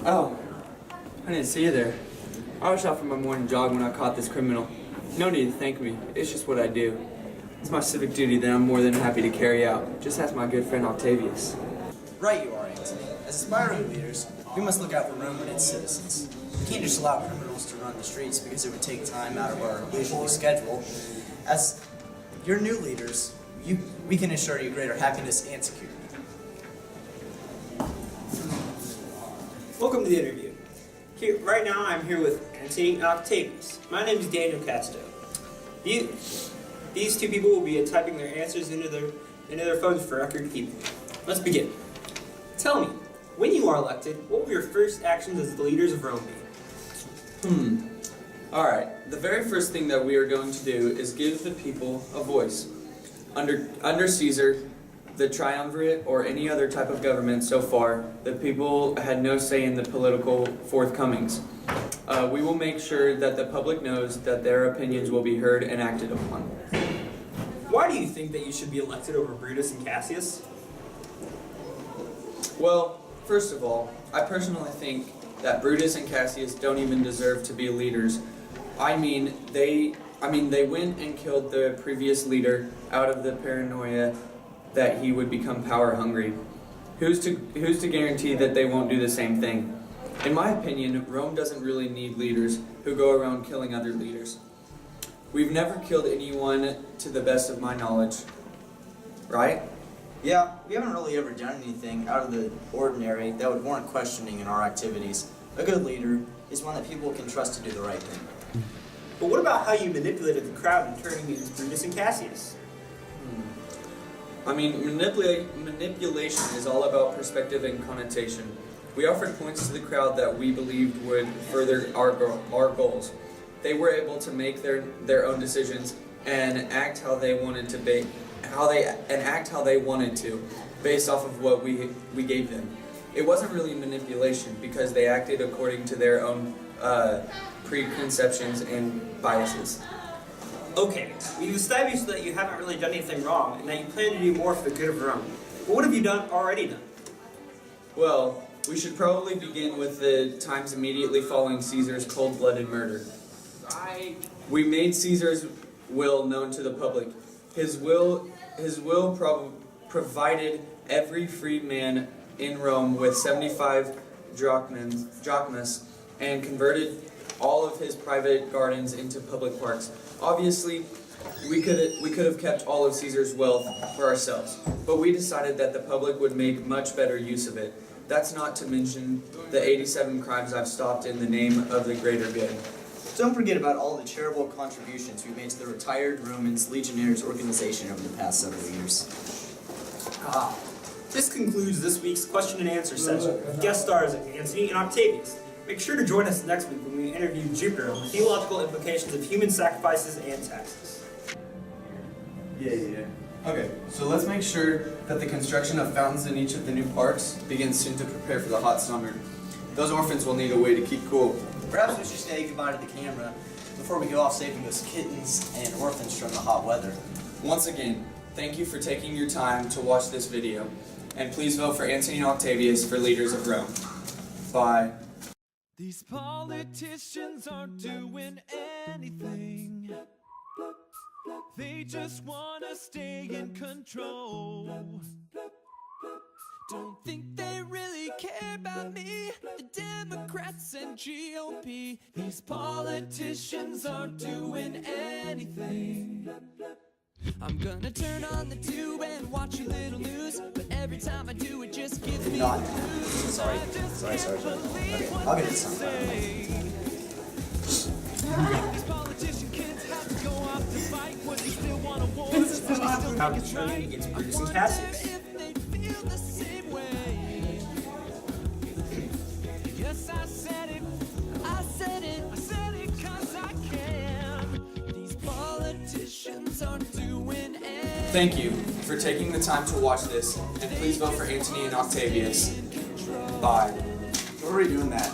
Oh, I didn't see you there. I was out for my morning jog when I caught this criminal. No need to thank me. It's just what I do. It's my civic duty that I'm more than happy to carry out. Just ask my good friend Octavius. Right you are, Antony. As aspiring leaders, we must look out for Rome and its citizens. We can't just allow criminals to run the streets because it would take time out of our leisurely schedule. As your new leaders, we can assure you greater happiness and security. Welcome to the interview. Right now I'm here with Antony and Octavius. My name is Daniel Casto. These two people will be typing their answers into their phones for record keeping. Let's begin. Tell me, when you are elected, what will your first actions as the leaders of Rome be? Alright, the very first thing that we are going to do is give the people a voice. Under Caesar, the triumvirate, or any other type of government so far, the people had no say in the political forthcomings. We will make sure that the public knows that their opinions will be heard and acted upon. Why do you think that you should be elected over Brutus and Cassius? Well, first of all, I personally think that Brutus and Cassius don't even deserve to be leaders. They went and killed the previous leader out of the paranoia that he would become power hungry. Who's to guarantee that they won't do the same thing? In my opinion, Rome doesn't really need leaders who go around killing other leaders. We've never killed anyone to the best of my knowledge, right? Yeah, we haven't really ever done anything out of the ordinary that would warrant questioning in our activities. A good leader is one that people can trust to do the right thing. But what about how you manipulated the crowd in turning against Brutus and Cassius? Manipulation is all about perspective and connotation. We offered points to the crowd that we believed would further our goals. They were able to make their own decisions and act how they wanted to based off of what we gave them. It wasn't really manipulation because they acted according to their own preconceptions and biases. Okay, we've established that you haven't really done anything wrong and that you plan to do more for the good of Rome. But what have you already done? Well, we should probably begin with the times immediately following Caesar's cold-blooded murder. We made Caesar's will known to the public. His will provided every free man in Rome with 75 drachmas and converted all of his private gardens into public parks. Obviously, we could have kept all of Caesar's wealth for ourselves, but we decided that the public would make much better use of it. That's not to mention the 87 crimes I've stopped in the name of the greater good. Don't forget about all the charitable contributions we made to the Retired Romans Legionnaires organization over the past several years. This concludes this week's question and answer session with guest stars Antony and Octavius. Make sure to join us next week when we interview Jupiter on the theological implications of human sacrifices and taxes. Yeah. Okay, so let's make sure that the construction of fountains in each of the new parks begins soon to prepare for the hot summer. Those orphans will need a way to keep cool. Perhaps we should say goodbye to the camera before we go off saving those kittens and orphans from the hot weather. Once again, thank you for taking your time to watch this video, and please vote for Antony and Octavius for leaders of Rome. Bye. These politicians aren't doing anything. They just want to stay in control. Don't think they really care about me, the Democrats and GOP. These politicians aren't doing anything. I'm gonna turn on the tube and watch a little news, but every time I do it just gives me Not. the blues. Sorry. Okay, I'll get it sometime. These politician kids have to go off to fight when they still want a war. But they still How think to it's turn right. against I Brutus and wonder Cassius. if they feel the same way. Yes, I said it 'cause I can. These politicians aren't doing anything. Thank you for taking the time to watch this, and please vote for Antony and Octavius. Bye. We're already doing that.